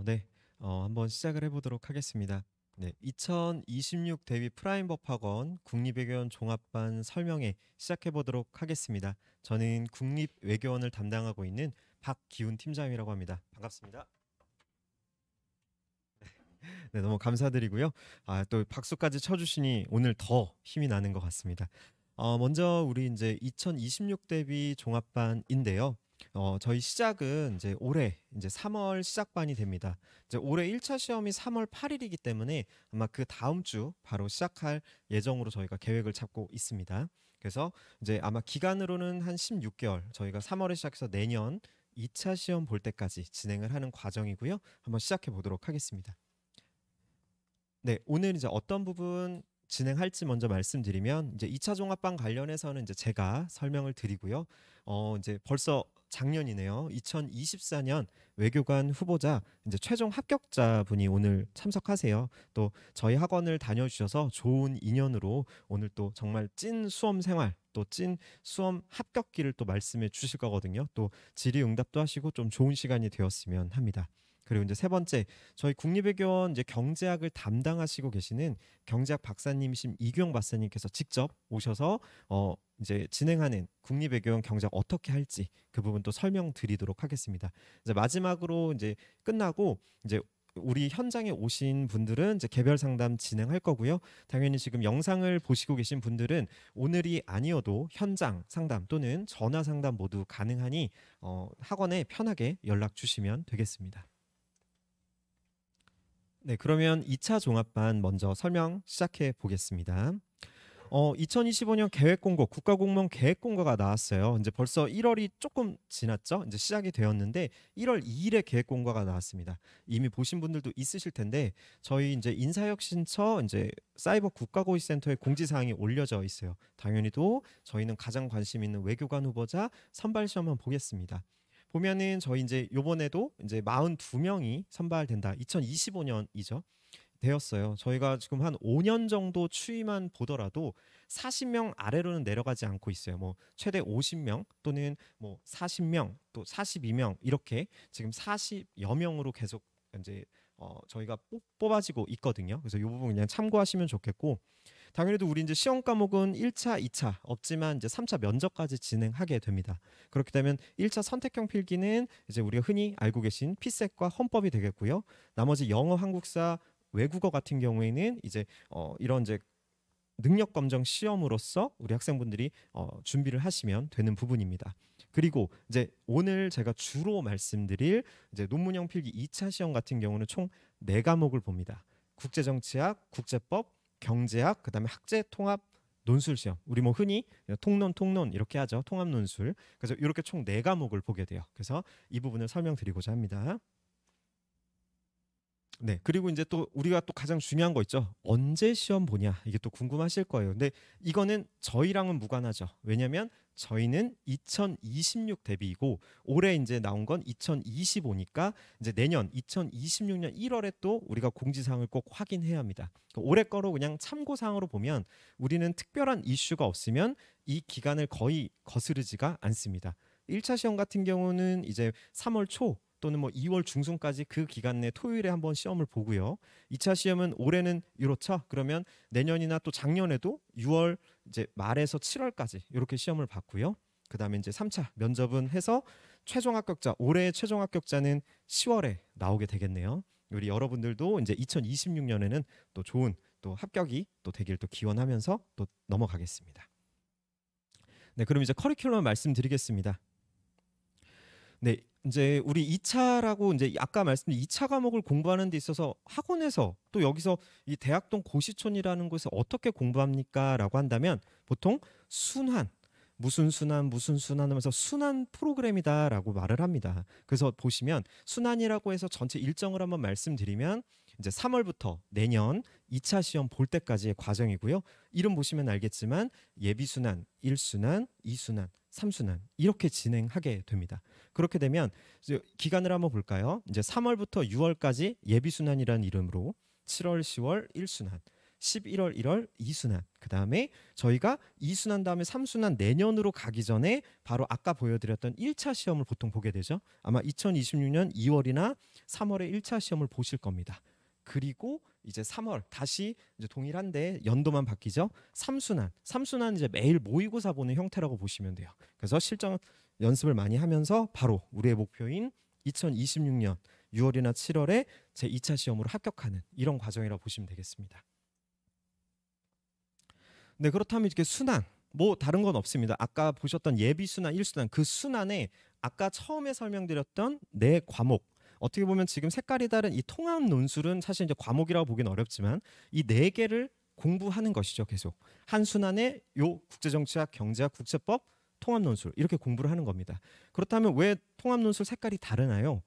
네. 한번 시작을 해 보도록 하겠습니다. 네. 2026 대위 프라임법학원 국립외교원 종합반 설명회 시작해 보도록 하겠습니다. 저는 국립외교원을 담당하고 있는 박기훈 팀장이라고 합니다. 반갑습니다. 네, 너무 감사드리고요. 또 박수까지 쳐주시니 오늘 더 힘이 나는 것 같습니다. 먼저 우리 이제 2026 대비 종합반인데요. 저희 시작은 이제 올해 이제 3월 시작반이 됩니다. 이제 올해 1차 시험이 3월 8일이기 때문에 아마 그 다음 주 바로 시작할 예정으로 저희가 계획을 잡고 있습니다. 그래서 이제 아마 기간으로는 한 16개월, 저희가 3월에 시작해서 내년 2차 시험 볼 때까지 진행을 하는 과정이고요. 한번 시작해 보도록 하겠습니다. 네, 오늘 이제 어떤 부분 진행할지 먼저 말씀드리면 이제 2차 종합반 관련해서는 이제 제가 설명을 드리고요. 이제 벌써 작년이네요. 2024년 외교관 후보자 이제 최종 합격자분이 오늘 참석하세요. 또 저희 학원을 다녀주셔서 좋은 인연으로 오늘 또 정말 찐 수험 생활 또 찐 수험 합격기를 또 말씀해 주실 거거든요. 또 질의응답도 하시고 좀 좋은 시간이 되었으면 합니다. 그리고 이제 세 번째, 저희 국립외교원 이제 경제학을 담당하시고 계시는 경제학 박사님이신 이규영 박사님께서 직접 오셔서 이제 진행하는 국립외교원 경제학 어떻게 할지 그 부분 또 설명드리도록 하겠습니다. 이제 마지막으로 이제 끝나고 이제 우리 현장에 오신 분들은 이제 개별 상담 진행할 거고요. 당연히 지금 영상을 보시고 계신 분들은 오늘이 아니어도 현장 상담 또는 전화 상담 모두 가능하니 학원에 편하게 연락 주시면 되겠습니다. 네, 그러면 2차 종합반 먼저 설명 시작해 보겠습니다. 2025년 계획공고, 국가공무원 계획공고가 나왔어요. 이제 벌써 1월이 조금 지났죠? 이제 시작이 되었는데 1월 2일에 계획공고가 나왔습니다. 이미 보신 분들도 있으실 텐데 저희 이제 인사혁신처 이제 사이버 국가고시센터에 공지사항이 올려져 있어요. 당연히도 저희는 가장 관심 있는 외교관 후보자 선발 시험 한번 보겠습니다. 보면은 저희 이제 요번에도 이제 42명이 선발된다. 2025년이죠. 되었어요. 저희가 지금 한 5년 정도 추이만 보더라도 40명 아래로는 내려가지 않고 있어요. 뭐 최대 50명 또는 뭐 40명 또 42명 이렇게 지금 40여 명으로 계속 이제 저희가 뽑아지고 있거든요. 그래서 이 부분 그냥 참고하시면 좋겠고 당연히도 우리 이제 시험 과목은 1차, 2차 없지만 이제 3차 면접까지 진행하게 됩니다. 그렇게 되면 1차 선택형 필기는 이제 우리가 흔히 알고 계신 피셋과 헌법이 되겠고요. 나머지 영어, 한국사, 외국어 같은 경우에는 이제 이런 이제 능력 검정 시험으로서 우리 학생분들이 준비를 하시면 되는 부분입니다. 그리고 이제 오늘 제가 주로 말씀드릴 이제 논문형 필기 2차 시험 같은 경우는 총 4과목을 봅니다. 국제정치학, 국제법, 경제학, 그다음에 학제 통합 논술 시험. 우리 뭐 흔히 통론 이렇게 하죠. 통합 논술. 그래서 이렇게 총 4과목을 보게 돼요. 그래서 이 부분을 설명드리고자 합니다. 네. 그리고 이제 또 우리가 또 가장 중요한 거 있죠. 언제 시험 보냐. 이게 또 궁금하실 거예요. 근데 이거는 저희랑은 무관하죠. 왜냐면 저희는 2026 대비이고 올해 이제 나온 건 2025니까 이제 내년 2026년 1월에 또 우리가 공지사항을 꼭 확인해야 합니다. 올해 거로 그냥 참고사항으로 보면 우리는 특별한 이슈가 없으면 이 기간을 거의 거스르지가 않습니다. 1차 시험 같은 경우는 이제 3월 초 또는 뭐 2월 중순까지 그 기간 내 토요일에 한번 시험을 보고요. 2차 시험은 올해는 이렇죠. 그러면 내년이나 또 작년에도 6월 이제 말에서 7월까지 이렇게 시험을 봤고요. 그다음에 이제 3차 면접은 해서 최종 합격자 올해의 최종 합격자는 10월에 나오게 되겠네요. 우리 여러분들도 이제 2026년에는 또 좋은 또 합격이 또 되길 또 기원하면서 또 넘어가겠습니다. 네, 그럼 이제 커리큘럼 말씀드리겠습니다. 네, 이제 우리 2차라고 이제 아까 말씀드린 2차 과목을 공부하는 데 있어서 학원에서 또 여기서 이 대학동 고시촌이라는 곳에서 어떻게 공부합니까?라고 한다면 보통 순환 무슨 순환 하면서 순환 프로그램이다라고 말을 합니다. 그래서 보시면 순환이라고 해서 전체 일정을 한번 말씀드리면 이제 3월부터 내년 2차 시험 볼 때까지의 과정이고요. 이름 보시면 알겠지만 예비순환, 1순환, 2순환, 3순환 이렇게 진행하게 됩니다. 그렇게 되면 이제 기간을 한번 볼까요? 이제 3월부터 6월까지 예비순환이라는 이름으로 7월, 10월 1순환, 11월, 1월 2순환. 그다음에 저희가 2순환 다음에 3순환 내년으로 가기 전에 바로 아까 보여드렸던 1차 시험을 보통 보게 되죠. 아마 2026년 2월이나 3월에 1차 시험을 보실 겁니다. 그리고 이제 3월 다시 이제 동일한데 연도만 바뀌죠. 3순환 이제 매일 모의고사 보는 형태라고 보시면 돼요. 그래서 실전 연습을 많이 하면서 바로 우리의 목표인 2026년 6월이나 7월에 제 2차 시험으로 합격하는 이런 과정이라고 보시면 되겠습니다. 네, 그렇다면 이렇게 순환 뭐 다른 건 없습니다. 아까 보셨던 예비 순환, 1순환 그 순환에 아까 처음에 설명드렸던 네 과목, 어떻게 보면 지금 색깔이 다른 이 통합 논술은 사실 이제 과목이라고 보기는 어렵지만 이 네 개를 공부하는 것이죠. 계속 한 순환에 요 국제정치학, 경제학, 국제법, 통합 논술 이렇게 공부를 하는 겁니다. 그렇다면 왜 통합 논술 색깔이 다르나요?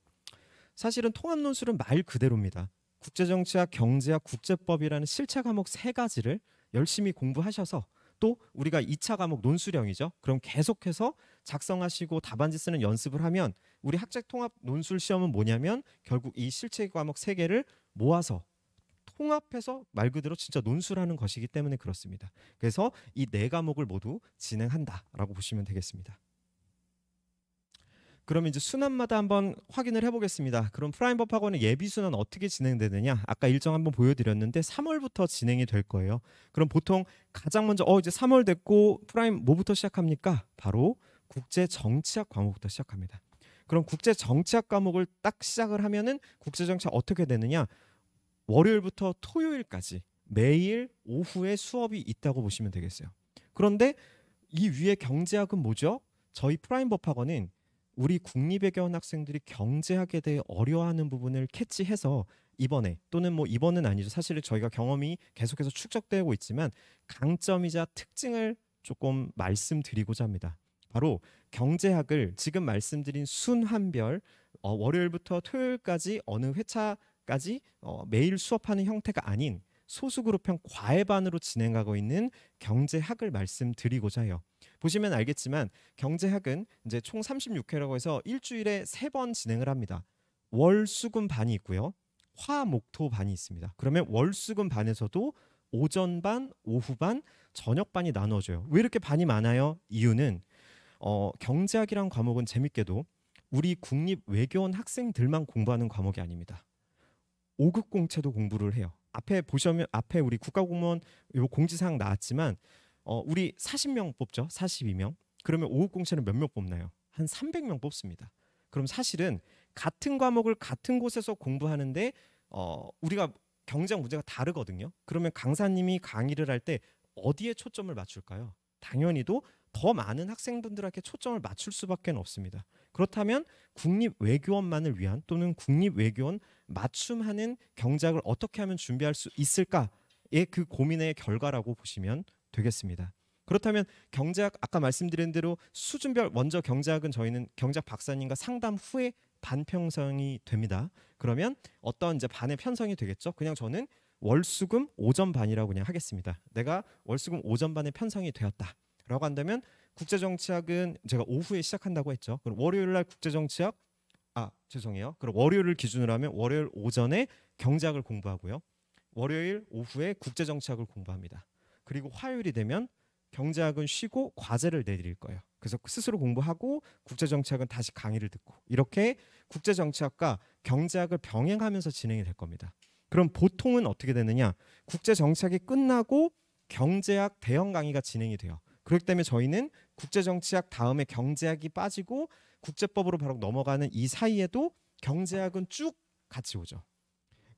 사실은 통합 논술은 말 그대로입니다. 국제정치학, 경제학, 국제법이라는 실체 과목 세 가지를 열심히 공부하셔서 또 우리가 2차 과목 논술형이죠. 그럼 계속해서 작성하시고 답안지 쓰는 연습을 하면 우리 학책 통합 논술 시험은 뭐냐면 결국 이 실체 과목 세 개를 모아서 통합해서 말 그대로 진짜 논술하는 것이기 때문에 그렇습니다. 그래서 이 네 과목을 모두 진행한다라고 보시면 되겠습니다. 그럼 이제 순환마다 한번 확인을 해보겠습니다. 그럼 프라임법 학원의 예비 순환 어떻게 진행되느냐? 아까 일정 한번 보여드렸는데 3월부터 진행이 될 거예요. 그럼 보통 가장 먼저 이제 3월 됐고 프라임 뭐부터 시작합니까? 바로 국제정치학 과목부터 시작합니다. 그럼 국제정치학 과목을 딱 시작을 하면은 국제정치학 어떻게 되느냐? 월요일부터 토요일까지 매일 오후에 수업이 있다고 보시면 되겠어요. 그런데 이 위에 경제학은 뭐죠? 저희 프라임법 학원은 우리 국립외교원 학생들이 경제학에 대해 어려워하는 부분을 캐치해서 이번에 또는 뭐 이번은 아니죠. 사실 저희가 경험이 계속해서 축적되고 있지만 강점이자 특징을 조금 말씀드리고자 합니다. 바로 경제학을 지금 말씀드린 순환별 월요일부터 토요일까지 어느 회차까지 매일 수업하는 형태가 아닌 소수그룹형 과외반으로 진행하고 있는 경제학을 말씀드리고자 해요. 보시면 알겠지만 경제학은 이제 총 36회라고 해서 일주일에 3번 진행을 합니다. 월, 수, 금 반이 있고요. 화, 목, 토 반이 있습니다. 그러면 월, 수, 금 반에서도 오전 반, 오후 반, 저녁 반이 나눠져요. 왜 이렇게 반이 많아요? 이유는 경제학이란 과목은 재밌게도 우리 국립외교원 학생들만 공부하는 과목이 아닙니다. 5급 공채도 공부를 해요. 앞에 보시면 앞에 우리 국가공무원 요 공지사항 나왔지만 우리 40명 뽑죠. 42명. 그러면 5급 공채는 몇 명 뽑나요? 한 300명 뽑습니다. 그럼 사실은 같은 과목을 같은 곳에서 공부하는데 우리가 경제학 문제가 다르거든요. 그러면 강사님이 강의를 할 때 어디에 초점을 맞출까요? 당연히도 더 많은 학생분들에게 초점을 맞출 수밖에 없습니다. 그렇다면 국립외교원만을 위한 또는 국립외교원 맞춤하는 경제학을 어떻게 하면 준비할 수 있을까의 그 고민의 결과라고 보시면 되겠습니다. 그렇다면 경제학 아까 말씀드린 대로 수준별 먼저 경제학은 저희는 경제학 박사님과 상담 후에 반 편성이 됩니다. 그러면 어떤 이제 반의 편성이 되겠죠. 그냥 저는 월수금 오전 반이라고 그냥 하겠습니다. 내가 월수금 오전 반에 편성이 되었다라고 한다면 국제정치학은 제가 오후에 시작한다고 했죠. 그럼 월요일 날 국제정치학 죄송해요. 그럼 월요일을 기준으로 하면 월요일 오전에 경제학을 공부하고요. 월요일 오후에 국제정치학을 공부합니다. 그리고 화요일이 되면 경제학은 쉬고 과제를 내드릴 거예요. 그래서 스스로 공부하고 국제정치학은 다시 강의를 듣고 이렇게 국제정치학과 경제학을 병행하면서 진행이 될 겁니다. 그럼 보통은 어떻게 되느냐? 국제정치학이 끝나고 경제학 대형 강의가 진행이 돼요. 그렇기 때문에 저희는 국제정치학 다음에 경제학이 빠지고 국제법으로 바로 넘어가는 이 사이에도 경제학은 쭉 같이 오죠.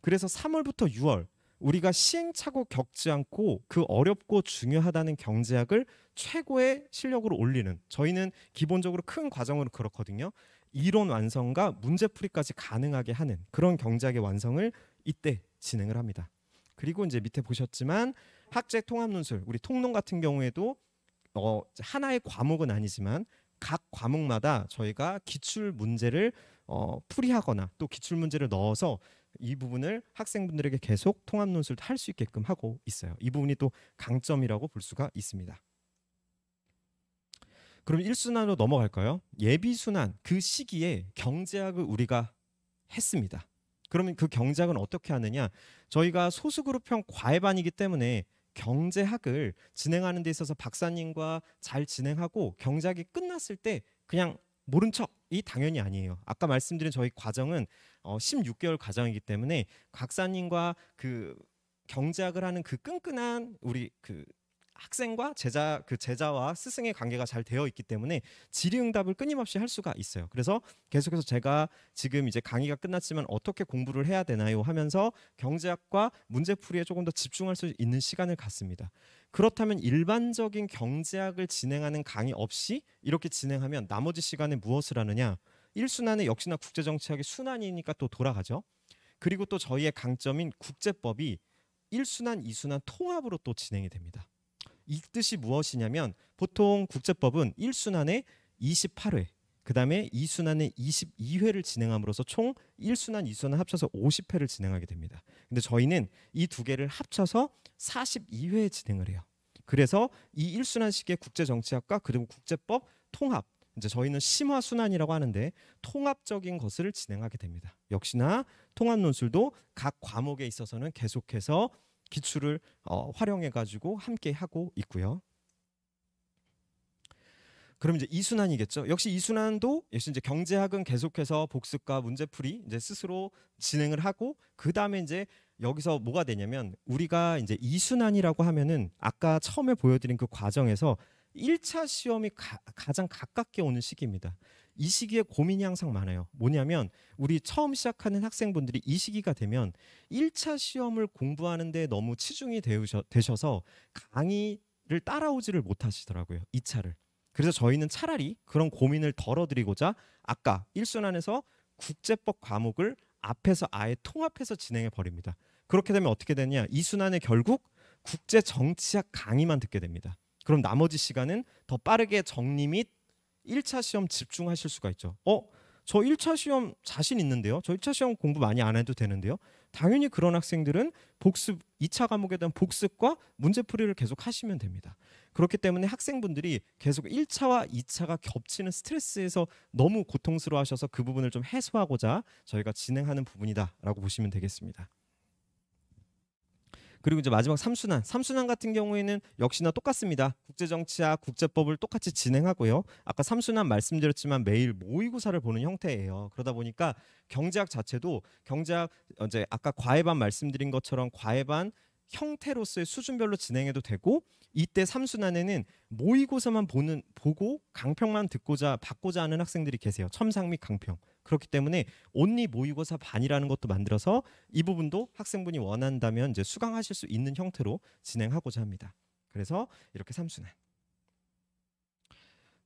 그래서 3월부터 6월 우리가 시행착오 겪지 않고 그 어렵고 중요하다는 경제학을 최고의 실력으로 올리는, 저희는 기본적으로 큰 과정으로 그렇거든요. 이론 완성과 문제풀이까지 가능하게 하는 그런 경제학의 완성을 이때 진행을 합니다. 그리고 이제 밑에 보셨지만 학제 통합 논술, 우리 통론 같은 경우에도 하나의 과목은 아니지만 각 과목마다 저희가 기출 문제를 풀이하거나 또 기출 문제를 넣어서 이 부분을 학생분들에게 계속 통합 논술도 할 수 있게끔 하고 있어요. 이 부분이 또 강점이라고 볼 수가 있습니다. 그럼 1순환으로 넘어갈까요? 예비순환 그 시기에 경제학을 우리가 했습니다. 그러면 그 경제학은 어떻게 하느냐? 저희가 소수그룹형 과외반이기 때문에 경제학을 진행하는 데 있어서 박사님과 잘 진행하고 경제학이 끝났을 때 그냥 모른 척이 당연히 아니에요. 아까 말씀드린 저희 과정은 16개월 과정이기 때문에 박사님과 그 경제학을 하는 그 끈끈한 우리 그 학생과 제자, 그 제자와 스승의 관계가 잘 되어 있기 때문에 질의응답을 끊임없이 할 수가 있어요. 그래서 계속해서 제가 지금 이제 강의가 끝났지만 어떻게 공부를 해야 되나요 하면서 경제학과 문제풀이에 조금 더 집중할 수 있는 시간을 갖습니다. 그렇다면 일반적인 경제학을 진행하는 강의 없이 이렇게 진행하면 나머지 시간에 무엇을 하느냐? 1순환에 역시나 국제정치학의 순환이니까 또 돌아가죠. 그리고 또 저희의 강점인 국제법이 1순환, 2순환 통합으로 또 진행이 됩니다. 이 뜻이 무엇이냐면 보통 국제법은 1순환에 28회, 그 다음에 2순환에 22회를 진행함으로써 총 1순환, 2순환 합쳐서 50회를 진행하게 됩니다. 근데 저희는 이 두 개를 합쳐서 42회 진행을 해요. 그래서 이 1순환식의 국제정치학과 그리고 국제법 통합, 이제 저희는 심화순환이라고 하는데 통합적인 것을 진행하게 됩니다. 역시나 통합 논술도 각 과목에 있어서는 계속해서 기출을 활용해가지고 함께 하고 있고요. 그럼 이제 이순환이겠죠. 역시 이순환도 역시 이제 경제학은 계속해서 복습과 문제풀이 이제 스스로 진행을 하고 그 다음에 이제 여기서 뭐가 되냐면 우리가 이제 이순환이라고 하면은 아까 처음에 보여드린 그 과정에서 1차 시험이 가장 가깝게 오는 시기입니다. 이 시기에 고민이 항상 많아요. 뭐냐면 우리 처음 시작하는 학생분들이 이 시기가 되면 1차 시험을 공부하는데 너무 치중이 되셔서 강의를 따라오지를 못하시더라고요. 2차를. 그래서 저희는 차라리 그런 고민을 덜어드리고자 아까 1순환에서 국제법 과목을 앞에서 아예 통합해서 진행해 버립니다. 그렇게 되면 어떻게 되냐? 2순환에 결국 국제정치학 강의만 듣게 됩니다. 그럼 나머지 시간은 더 빠르게 정리 및 1차 시험 집중하실 수가 있죠. 저 1차 시험 자신 있는데요. 저 1차 시험 공부 많이 안 해도 되는데요. 당연히 그런 학생들은 복습 2차 과목에 대한 복습과 문제풀이를 계속 하시면 됩니다. 그렇기 때문에 학생분들이 계속 1차와 2차가 겹치는 스트레스에서 너무 고통스러워하셔서 그 부분을 좀 해소하고자 저희가 진행하는 부분이다라고 보시면 되겠습니다. 그리고 이제 마지막 3순환. 3순환 같은 경우에는 역시나 똑같습니다. 국제정치학, 국제법을 똑같이 진행하고요. 아까 3순환 말씀드렸지만 매일 모의고사를 보는 형태예요. 그러다 보니까 경제학 자체도 경제학 이제 아까 과외반 말씀드린 것처럼 과외반 형태로서의 수준별로 진행해도 되고 이때 3순환에는 모의고사만 보고 강평만 받고자 하는 학생들이 계세요. 첨상 및 강평. 그렇기 때문에 온리 모의고사 반이라는 것도 만들어서 이 부분도 학생분이 원한다면 이제 수강하실 수 있는 형태로 진행하고자 합니다. 그래서 이렇게 3순환.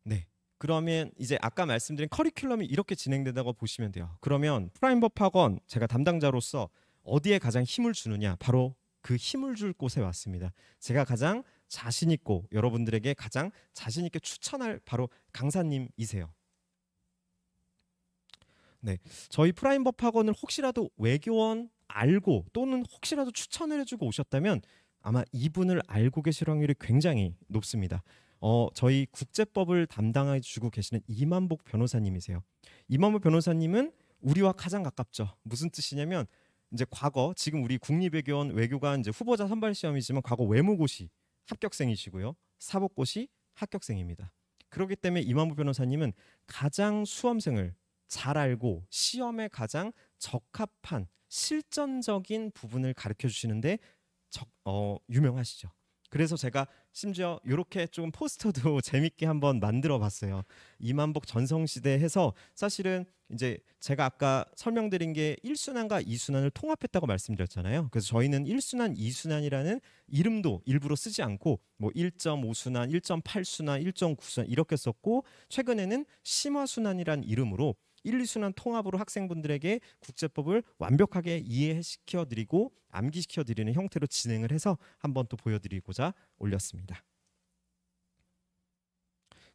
네. 그러면 이제 아까 말씀드린 커리큘럼이 이렇게 진행된다고 보시면 돼요. 그러면 프라임법 학원 제가 담당자로서 어디에 가장 힘을 주느냐? 바로 그 힘을 줄 곳에 왔습니다. 제가 가장 자신 있고 여러분들에게 가장 자신 있게 추천할 바로 강사님이세요. 네, 저희 프라임법 학원을 혹시라도 외교원 알고 또는 혹시라도 추천을 해주고 오셨다면 아마 이분을 알고 계실 확률이 굉장히 높습니다. 저희 국제법을 담당해주고 계시는 이만복 변호사님이세요. 이만복 변호사님은 우리와 가장 가깝죠. 무슨 뜻이냐면 이제 과거 지금 우리 국립외교원 외교관 이제 후보자 선발 시험이지만 과거 외무고시 합격생이시고요. 사법고시 합격생입니다. 그렇기 때문에 이만복 변호사님은 가장 수험생을 잘 알고 시험에 가장 적합한 실전적인 부분을 가르쳐 주시는데 유명하시죠. 그래서 제가 심지어 이렇게 좀 포스터도 재밌게 한번 만들어 봤어요. 이만복 전성시대 해서 사실은 이제 제가 아까 설명드린 게 1순환과 2순환을 통합했다고 말씀드렸잖아요. 그래서 저희는 1순환, 2순환이라는 이름도 일부러 쓰지 않고 뭐 1.5순환, 1.8순환, 1.9순환 이렇게 썼고 최근에는 심화순환이라는 이름으로 1, 2순환 통합으로 학생분들에게 국제법을 완벽하게 이해시켜드리고 암기시켜드리는 형태로 진행을 해서 한번 또 보여드리고자 올렸습니다.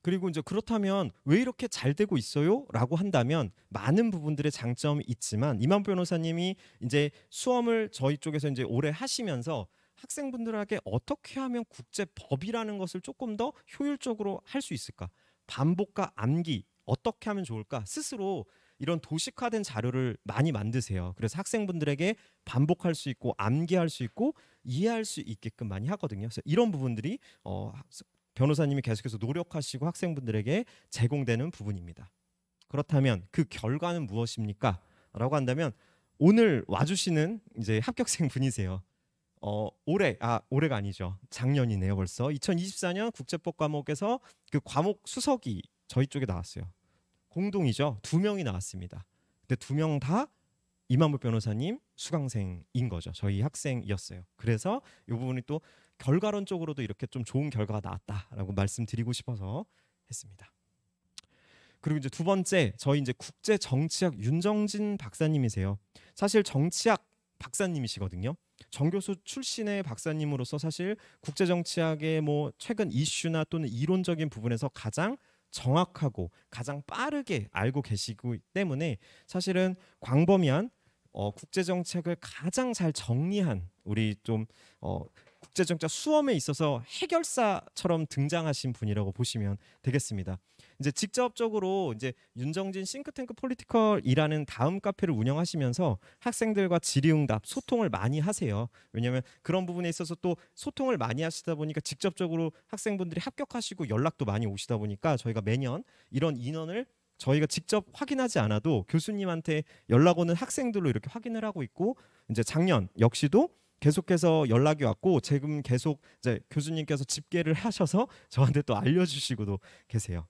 그리고 이제 그렇다면 왜 이렇게 잘 되고 있어요? 라고 한다면 많은 부분들의 장점이 있지만 이만복 변호사님이 이제 수험을 저희 쪽에서 이제 오래 하시면서 학생분들에게 어떻게 하면 국제법이라는 것을 조금 더 효율적으로 할 수 있을까? 반복과 암기 어떻게 하면 좋을까? 스스로 이런 도식화된 자료를 많이 만드세요. 그래서 학생분들에게 반복할 수 있고 암기할 수 있고 이해할 수 있게끔 많이 하거든요. 그래서 이런 부분들이 변호사님이 계속해서 노력하시고 학생분들에게 제공되는 부분입니다. 그렇다면 그 결과는 무엇입니까? 라고 한다면 오늘 와주시는 이제 합격생 분이세요. 올해가 아니죠. 작년이네요. 벌써 2024년 국제법 과목에서 그 과목 수석이 저희 쪽에 나왔어요. 공동이죠. 2명이 나왔습니다. 근데 2명 다 이만복 변호사님 수강생인 거죠. 저희 학생이었어요. 그래서 이 부분이 또 결과론적으로도 이렇게 좀 좋은 결과가 나왔다라고 말씀드리고 싶어서 했습니다. 그리고 이제 두 번째, 저희 이제 국제정치학 윤정진 박사님이세요. 사실 정치학 박사님이시거든요. 정교수 출신의 박사님으로서 사실 국제정치학의 뭐 최근 이슈나 또는 이론적인 부분에서 가장 정확하고 가장 빠르게 알고 계시기 때문에 사실은 광범위한 국제정책을 가장 잘 정리한 우리 좀 국제정책 수험에 있어서 해결사처럼 등장하신 분이라고 보시면 되겠습니다. 이제 직접적으로 이제 윤정진 싱크탱크 폴리티컬이라는 다음 카페를 운영하시면서 학생들과 질의응답 소통을 많이 하세요. 왜냐하면 그런 부분에 있어서 또 소통을 많이 하시다 보니까 직접적으로 학생분들이 합격하시고 연락도 많이 오시다 보니까 저희가 매년 이런 인원을 저희가 직접 확인하지 않아도 교수님한테 연락 오는 학생들로 이렇게 확인을 하고 있고, 이제 작년 역시도 계속해서 연락이 왔고 지금 계속 이제 교수님께서 집계를 하셔서 저한테 또 알려주시고도 계세요.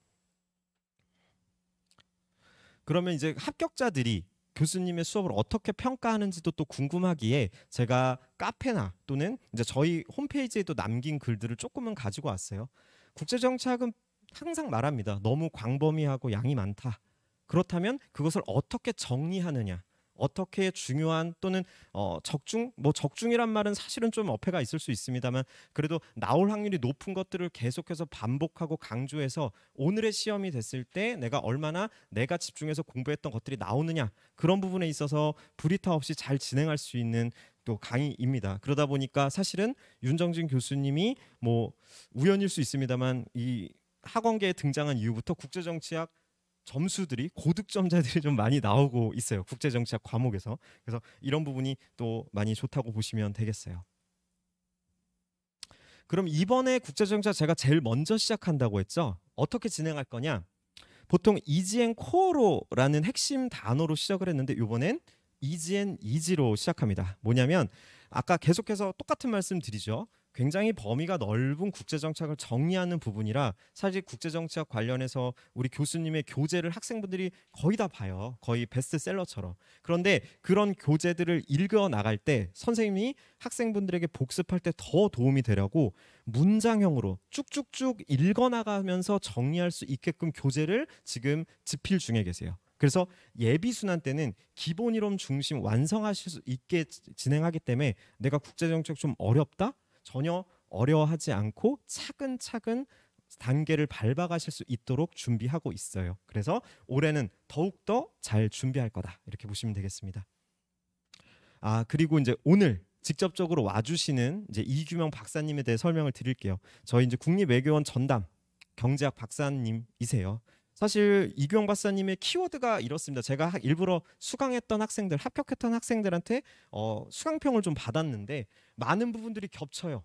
그러면 이제 합격자들이 교수님의 수업을 어떻게 평가하는지도 또 궁금하기에 제가 카페나 또는 이제 저희 홈페이지에도 남긴 글들을 조금은 가지고 왔어요. 국제정치학은 항상 말합니다. 너무 광범위하고 양이 많다. 그렇다면 그것을 어떻게 정리하느냐, 어떻게 중요한 또는 적중이란 말은 사실은 좀 어폐가 있을 수 있습니다만 그래도 나올 확률이 높은 것들을 계속해서 반복하고 강조해서 오늘의 시험이 됐을 때 내가 얼마나 내가 집중해서 공부했던 것들이 나오느냐, 그런 부분에 있어서 불이타 없이 잘 진행할 수 있는 또 강의입니다. 그러다 보니까 사실은 윤정진 교수님이 뭐 우연일 수 있습니다만 이 학원계에 등장한 이후부터 국제정치학 점수들이 고득점자들이 좀 많이 나오고 있어요. 국제정치학 과목에서. 그래서 이런 부분이 또 많이 좋다고 보시면 되겠어요. 그럼 이번에 국제정치학 제가 제일 먼저 시작한다고 했죠. 어떻게 진행할 거냐? 보통 이지 앤 코어로라는 핵심 단어로 시작을 했는데 이번엔 이지 앤 이지로 시작합니다. 뭐냐면 아까 계속해서 똑같은 말씀 드리죠. 굉장히 범위가 넓은 국제정치학을 정리하는 부분이라 사실 국제정치학 관련해서 우리 교수님의 교재를 학생분들이 거의 다 봐요. 거의 베스트셀러처럼. 그런데 그런 교재들을 읽어 나갈 때 선생님이 학생분들에게 복습할 때 더 도움이 되려고 문장형으로 쭉쭉쭉 읽어 나가면서 정리할 수 있게끔 교재를 지금 집필 중에 계세요. 그래서 예비 순환 때는 기본 이론 중심 완성하실 수 있게 진행하기 때문에 내가 국제정치학 좀 어렵다? 전혀 어려워하지 않고 차근차근 단계를 밟아가실 수 있도록 준비하고 있어요. 그래서 올해는 더욱더 잘 준비할 거다, 이렇게 보시면 되겠습니다. 그리고 이제 오늘 직접적으로 와주시는 이제 이규명 박사님에 대해 설명을 드릴게요. 저희 이제 국립외교원 전담 경제학 박사님이세요. 사실 이규영 박사님의 키워드가 이렇습니다. 제가 일부러 수강했던 학생들, 합격했던 학생들한테 수강평을 좀 받았는데 많은 부분들이 겹쳐요.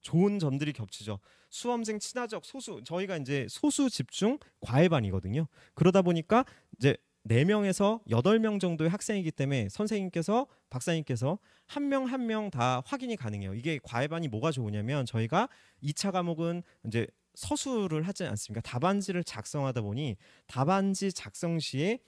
좋은 점들이 겹치죠. 수험생 친화적 소수, 저희가 이제 소수 집중 과외반이거든요. 그러다 보니까 이제 4명에서 8명 정도의 학생이기 때문에 선생님께서 박사님께서 한 명 한 명 다 확인이 가능해요. 이게 과외반이 뭐가 좋으냐면 저희가 2차 과목은 이제 서술을 하지 않습니까? 답안지를 작성하다 보니 답안지 작성 시에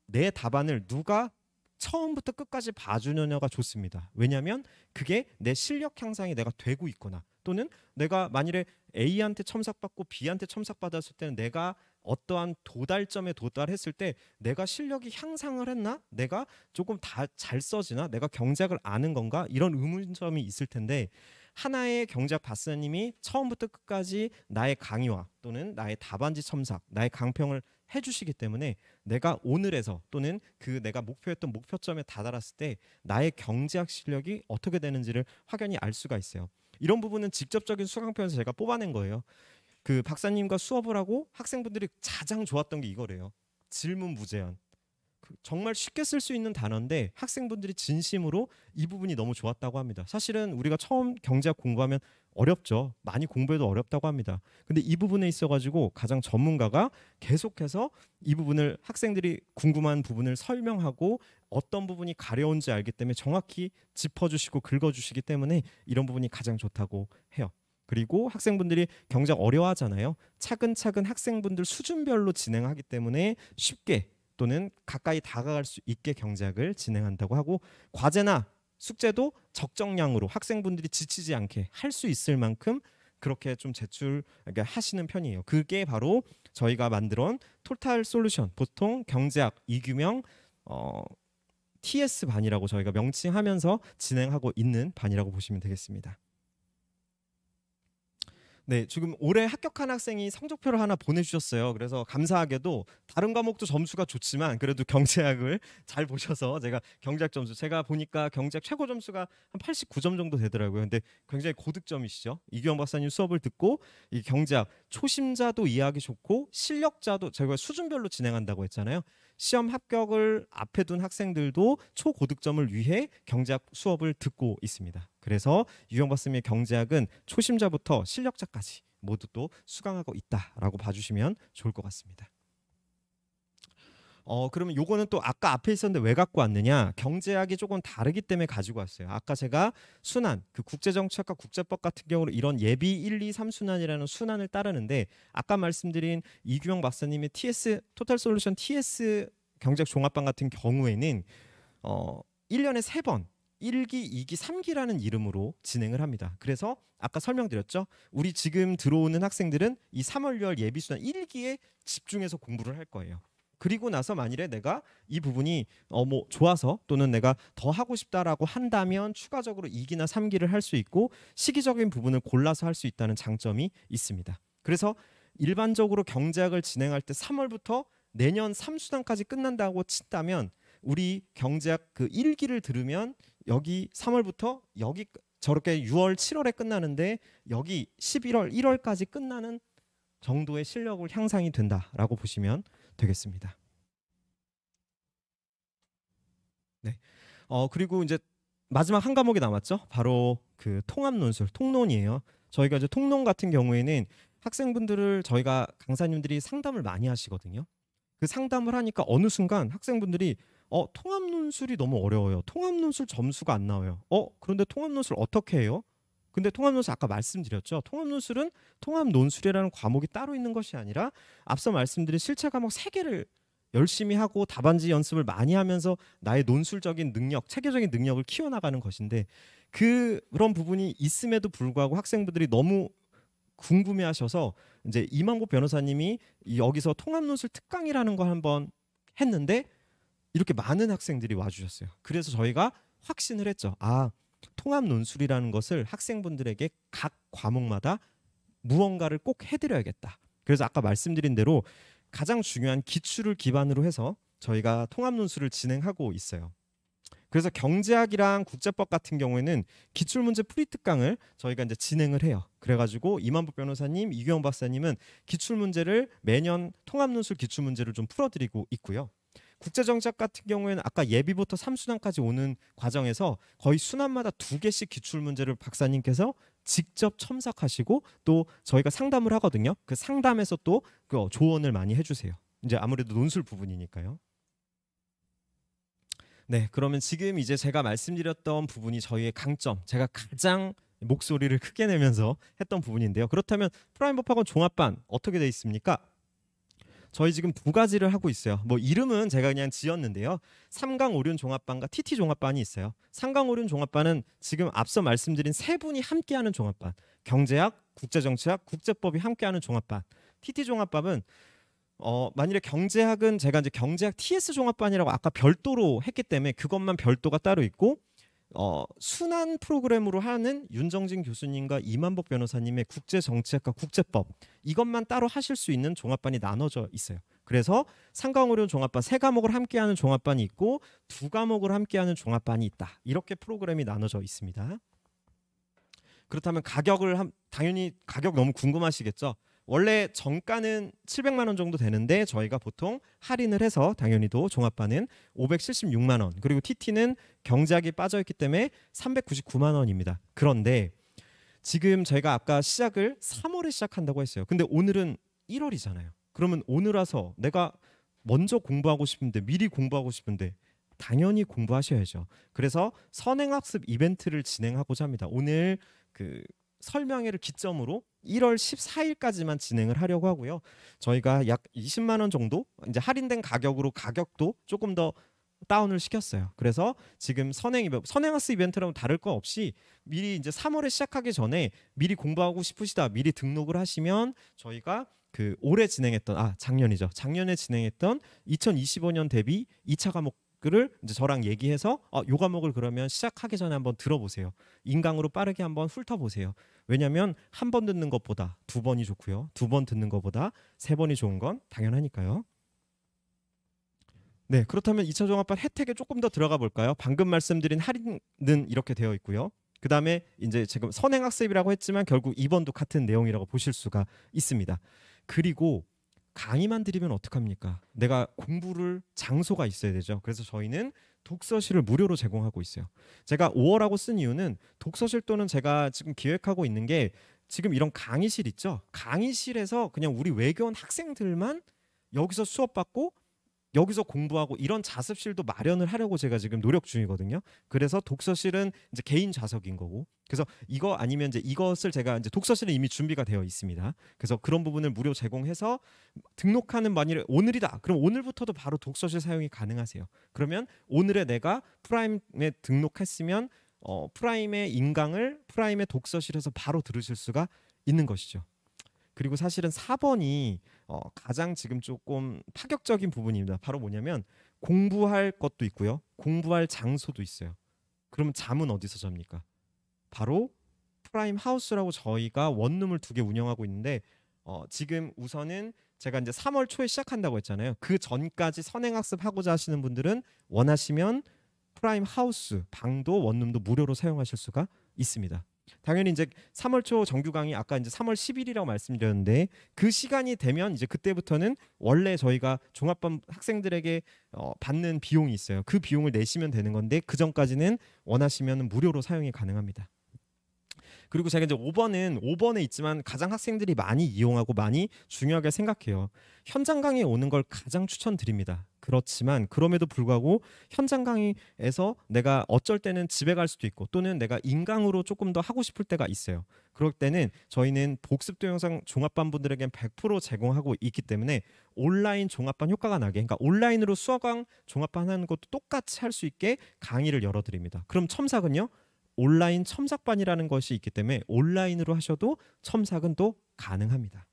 내 답안을 누가 처음부터 끝까지 봐주느냐가 좋습니다. 왜냐하면 그게 내 실력 향상이 내가 되고 있거나 또는 내가 만일에 A한테 첨삭받고 B한테 첨삭받았을 때는 내가 어떠한 도달점에 도달했을 때 내가 실력이 향상을 했나? 내가 조금 다 잘 써지나? 내가 경제학을 아는 건가? 이런 의문점이 있을 텐데 하나의 경제학 박사님이 처음부터 끝까지 나의 강의와 또는 나의 답안지 첨삭, 나의 강평을 해주시기 때문에 내가 오늘에서 또는 그 내가 목표했던 목표점에 다다랐을 때 나의 경제학 실력이 어떻게 되는지를 확연히 알 수가 있어요. 이런 부분은 직접적인 수강평에서 제가 뽑아낸 거예요. 그 박사님과 수업을 하고 학생분들이 가장 좋았던 게 이거래요. 질문 무제한. 정말 쉽게 쓸 수 있는 단어인데 학생분들이 진심으로 이 부분이 너무 좋았다고 합니다. 사실은 우리가 처음 경제학 공부하면 어렵죠. 많이 공부해도 어렵다고 합니다. 근데 이 부분에 있어가지고 가장 전문가가 계속해서 이 부분을 학생들이 궁금한 부분을 설명하고 어떤 부분이 가려운지 알기 때문에 정확히 짚어주시고 긁어주시기 때문에 이런 부분이 가장 좋다고 해요. 그리고 학생분들이 경제학 어려워하잖아요. 차근차근 학생분들 수준별로 진행하기 때문에 쉽게 또는 가까이 다가갈 수 있게 경제학을 진행한다고 하고, 과제나 숙제도 적정량으로 학생분들이 지치지 않게 할 수 있을 만큼 그렇게 좀 하시는 편이에요. 그게 바로 저희가 만들어온 토탈 솔루션, 보통 경제학 2규명 TS 반이라고 저희가 명칭하면서 진행하고 있는 반이라고 보시면 되겠습니다. 네, 지금 올해 합격한 학생이 성적표를 하나 보내주셨어요. 그래서 감사하게도 다른 과목도 점수가 좋지만 그래도 경제학을 잘 보셔서 제가 경제학 점수, 제가 보니까 경제학 최고 점수가 한 89점 정도 되더라고요. 근데 굉장히 고득점이시죠. 이규영 박사님 수업을 듣고 이 경제학 초심자도 이해하기 좋고 실력자도, 제가 수준별로 진행한다고 했잖아요. 시험 합격을 앞에 둔 학생들도 초고득점을 위해 경제학 수업을 듣고 있습니다. 그래서 유영 박사님의 경제학은 초심자부터 실력자까지 모두 또 수강하고 있다라고 봐주시면 좋을 것 같습니다. 그러면 요거는 또 아까 앞에 있었는데 왜 갖고 왔느냐? 경제학이 조금 다르기 때문에 가지고 왔어요. 아까 제가 순환, 그 국제정책과 국제법 같은 경우로 이런 예비 1, 2, 3순환이라는 순환을 따르는데, 아까 말씀드린 이규영 박사님의 TS, 토탈 솔루션 TS 경제학 종합반 같은 경우에는 1년에 3번 1기, 2기, 3기라는 이름으로 진행을 합니다. 그래서 아까 설명드렸죠. 우리 지금 들어오는 학생들은 이 3월, 6월 예비순환 1기에 집중해서 공부를 할 거예요. 그리고 나서 만일에 내가 이 부분이 뭐 좋아서 또는 내가 더 하고 싶다라고 한다면 추가적으로 2기나 3기를 할 수 있고 시기적인 부분을 골라서 할 수 있다는 장점이 있습니다. 그래서 일반적으로 경제학을 진행할 때 3월부터 내년 3수단까지 끝난다고 친다면 우리 경제학 그 1기를 들으면 여기 3월부터 여기 저렇게 6월, 7월에 끝나는데 여기 11월, 1월까지 끝나는 정도의 실력을 향상이 된다라고 보시면 되겠습니다. 네. 그리고 이제 마지막 한 과목이 남았죠. 바로 그 통합 논술, 통론이에요. 저희가 이제 통론 같은 경우에는 학생분들을 저희가 강사님들이 상담을 많이 하시거든요. 그 상담을 하니까 어느 순간 학생분들이 통합 논술이 너무 어려워요. 통합 논술 점수가 안 나와요. 그런데 통합 논술 어떻게 해요? 근데 통합 논술 아까 말씀드렸죠. 통합 논술은 통합 논술이라는 과목이 따로 있는 것이 아니라 앞서 말씀드린 실체 과목 3개를 열심히 하고 답안지 연습을 많이 하면서 나의 논술적인 능력, 체계적인 능력을 키워나가는 것인데, 그런 부분이 있음에도 불구하고 학생분들이 너무 궁금해하셔서 이제 이만복 변호사님이 여기서 통합 논술 특강이라는 걸 한번 했는데 이렇게 많은 학생들이 와주셨어요. 그래서 저희가 확신을 했죠. 통합 논술이라는 것을 학생분들에게 각 과목마다 무언가를 꼭 해드려야겠다. 그래서 아까 말씀드린 대로 가장 중요한 기출을 기반으로 해서 저희가 통합 논술을 진행하고 있어요. 그래서 경제학이랑 국제법 같은 경우에는 기출문제 풀이 특강을 저희가 이제 진행을 해요. 그래가지고 이만복 변호사님, 이규영 박사님은 기출문제를 매년 통합 논술 기출문제를 좀 풀어드리고 있고요. 국제정책 같은 경우에는 아까 예비부터 3순환까지 오는 과정에서 거의 순환마다 2개씩 기출문제를 박사님께서 직접 첨삭하시고 또 저희가 상담을 하거든요. 그 상담에서 또 그 조언을 많이 해주세요. 이제 아무래도 논술 부분이니까요. 네, 그러면 지금 이제 제가 말씀드렸던 부분이 저희의 강점, 제가 가장 목소리를 크게 내면서 했던 부분인데요. 그렇다면 프라임 법학원 종합반 어떻게 돼 있습니까? 저희 지금 2가지를 하고 있어요. 뭐 이름은 제가 그냥 지었는데요. 3강 오륜 종합반과 TT 종합반이 있어요. 3강 오륜 종합반은 지금 앞서 말씀드린 3분이 함께하는 종합반, 경제학, 국제정치학, 국제법이 함께하는 종합반. TT 종합반은 만일에 경제학은 제가 이제 경제학 TS 종합반이라고 아까 별도로 했기 때문에 그것만 별도가 따로 있고, 순환 프로그램으로 하는 윤정진 교수님과 이만복 변호사님의 국제정치학과 국제법, 이것만 따로 하실 수 있는 종합반이 나눠져 있어요. 그래서 상강오륜 종합반 3과목을 함께하는 종합반이 있고 2과목을 함께하는 종합반이 있다. 이렇게 프로그램이 나눠져 있습니다. 그렇다면 가격을 당연히 가격 너무 궁금하시겠죠? 원래 정가는 700만 원 정도 되는데 저희가 보통 할인을 해서 당연히도 종합반은 576만 원, 그리고 TT는 경제학이 빠져 있기 때문에 399만 원입니다. 그런데 지금 저희가 아까 시작을 3월에 시작한다고 했어요. 근데 오늘은 1월이잖아요. 그러면 오늘 와서 내가 먼저 공부하고 싶은데, 미리 공부하고 싶은데 당연히 공부하셔야죠. 그래서 선행학습 이벤트를 진행하고자 합니다. 오늘 그 설명회를 기점으로 1월 14일까지만 진행을 하려고 하고요. 저희가 약 20만 원 정도 이제 할인된 가격으로 가격도 조금 더 다운을 시켰어요. 그래서 지금 선행학습 이벤트랑 다를 거 없이 미리 이제 3월에 시작하기 전에 미리 공부하고 싶으시다, 미리 등록을 하시면 저희가 그 올해 진행했던 작년이죠. 작년에 진행했던 2025년 대비 2차 과목을 이제 저랑 얘기해서 요 과목을 그러면 시작하기 전에 한번 들어보세요. 인강으로 빠르게 한번 훑어보세요. 왜냐하면 한 번 듣는 것보다 2번이 좋고요. 2번 듣는 것보다 3번이 좋은 건 당연하니까요. 네, 그렇다면 2차 종합반 혜택에 조금 더 들어가 볼까요? 방금 말씀드린 할인은 이렇게 되어 있고요. 그 다음에 이제 지금 선행학습이라고 했지만 결국 2번도 같은 내용이라고 보실 수가 있습니다. 그리고 강의만 드리면 어떡합니까? 내가 공부를 장소가 있어야 되죠. 그래서 저희는 독서실을 무료로 제공하고 있어요. 제가 5월하고 쓴 이유는 독서실 또는 제가 지금 기획하고 있는 게 지금 이런 강의실 있죠. 강의실에서 그냥 우리 외교원 학생들만 여기서 수업받고 여기서 공부하고 이런 자습실도 마련을 하려고 제가 지금 노력 중이거든요. 그래서 독서실은 이제 개인 좌석인 거고, 그래서 이거 아니면 이제 이것을 제가 이제 독서실은 이미 준비가 되어 있습니다. 그래서 그런 부분을 무료 제공해서 등록하는 만일에 오늘이다, 그럼 오늘부터도 바로 독서실 사용이 가능하세요. 그러면 오늘에 내가 프라임에 등록했으면 프라임의 인강을 프라임의 독서실에서 바로 들으실 수가 있는 것이죠. 그리고 사실은 4번이 가장 지금 조금 파격적인 부분입니다. 바로 뭐냐면 공부할 것도 있고요. 공부할 장소도 있어요. 그러면 잠은 어디서 잡니까? 바로 프라임 하우스라고 저희가 원룸을 2개 운영하고 있는데 지금 우선은 제가 이제 3월 초에 시작한다고 했잖아요. 그 전까지 선행학습 하고자 하시는 분들은 원하시면 프라임 하우스 방도 원룸도 무료로 사용하실 수가 있습니다. 당연히 이제 3월 초 정규 강의 아까 이제 3월 10일이라고 말씀드렸는데 그 시간이 되면 이제 그때부터는 원래 저희가 종합반 학생들에게 받는 비용이 있어요. 그 비용을 내시면 되는 건데 그 전까지는 원하시면 무료로 사용이 가능합니다. 그리고 제가 이제 5번에 있지만 가장 학생들이 많이 이용하고 많이 중요하게 생각해요. 현장 강의에 오는 걸 가장 추천드립니다. 그렇지만 그럼에도 불구하고 현장 강의에서 내가 어쩔 때는 집에 갈 수도 있고 또는 내가 인강으로 조금 더 하고 싶을 때가 있어요. 그럴 때는 저희는 복습 동영상 종합반 분들에겐 100% 제공하고 있기 때문에 온라인 종합반 효과가 나게, 그러니까 온라인으로 수어강 종합반 하는 것도 똑같이 할 수 있게 강의를 열어드립니다. 그럼 첨삭은요? 온라인 첨삭반이라는 것이 있기 때문에 온라인으로 하셔도 첨삭은 또 가능합니다.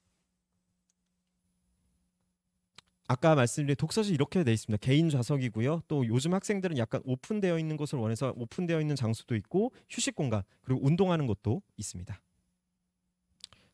아까 말씀드린 독서실 이렇게 돼 있습니다. 개인 좌석이고요. 또 요즘 학생들은 약간 오픈되어 있는 곳을 원해서 오픈되어 있는 장소도 있고 휴식 공간 그리고 운동하는 곳도 있습니다.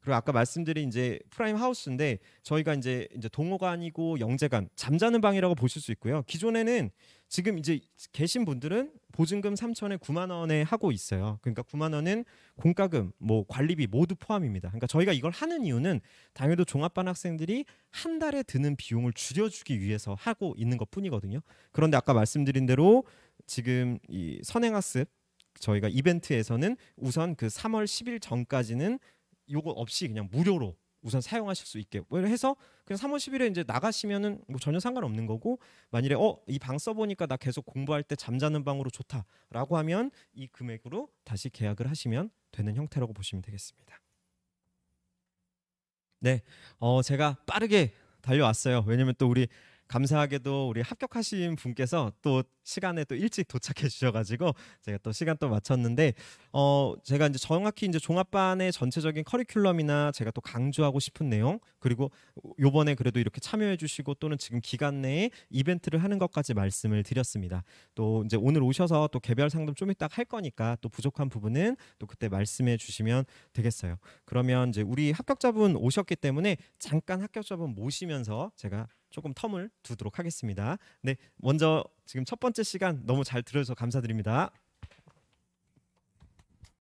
그리고 아까 말씀드린 이제 프라임 하우스인데 저희가 이제 동호관이고 영재관, 잠자는 방이라고 보실 수 있고요. 기존에는 지금 이제 계신 분들은 보증금 3천에 9만 원에 하고 있어요. 그러니까 9만 원은 공과금, 뭐 관리비 모두 포함입니다. 그러니까 저희가 이걸 하는 이유는 당연히 종합반 학생들이 한 달에 드는 비용을 줄여주기 위해서 하고 있는 것뿐이거든요. 그런데 아까 말씀드린 대로 지금 이 선행학습 저희가 이벤트에서는 우선 그 3월 10일 전까지는 요거 없이 그냥 무료로 우선 사용하실 수 있게 해서 그냥 3월 10일에 이제 나가시면은 뭐 전혀 상관없는 거고, 만일에 이 방 써보니까 나 계속 공부할 때 잠자는 방으로 좋다라고 하면 이 금액으로 다시 계약을 하시면 되는 형태라고 보시면 되겠습니다. 네, 제가 빠르게 달려왔어요. 왜냐면 또 우리 감사하게도 우리 합격하신 분께서 또 시간에 또 일찍 도착해 주셔가지고 제가 또 시간 또 맞췄는데 제가 이제 정확히 이제 종합반의 전체적인 커리큘럼이나 제가 또 강조하고 싶은 내용, 그리고 요번에 그래도 이렇게 참여해 주시고 또는 지금 기간 내에 이벤트를 하는 것까지 말씀을 드렸습니다. 또 이제 오늘 오셔서 또 개별 상담 좀 이따 할 거니까 또 부족한 부분은 또 그때 말씀해 주시면 되겠어요. 그러면 이제 우리 합격자분 오셨기 때문에 잠깐 합격자분 모시면서 제가 조금 텀을 두도록 하겠습니다. 네, 먼저 지금 첫 번째 시간 너무 잘 들어주셔서 감사드립니다.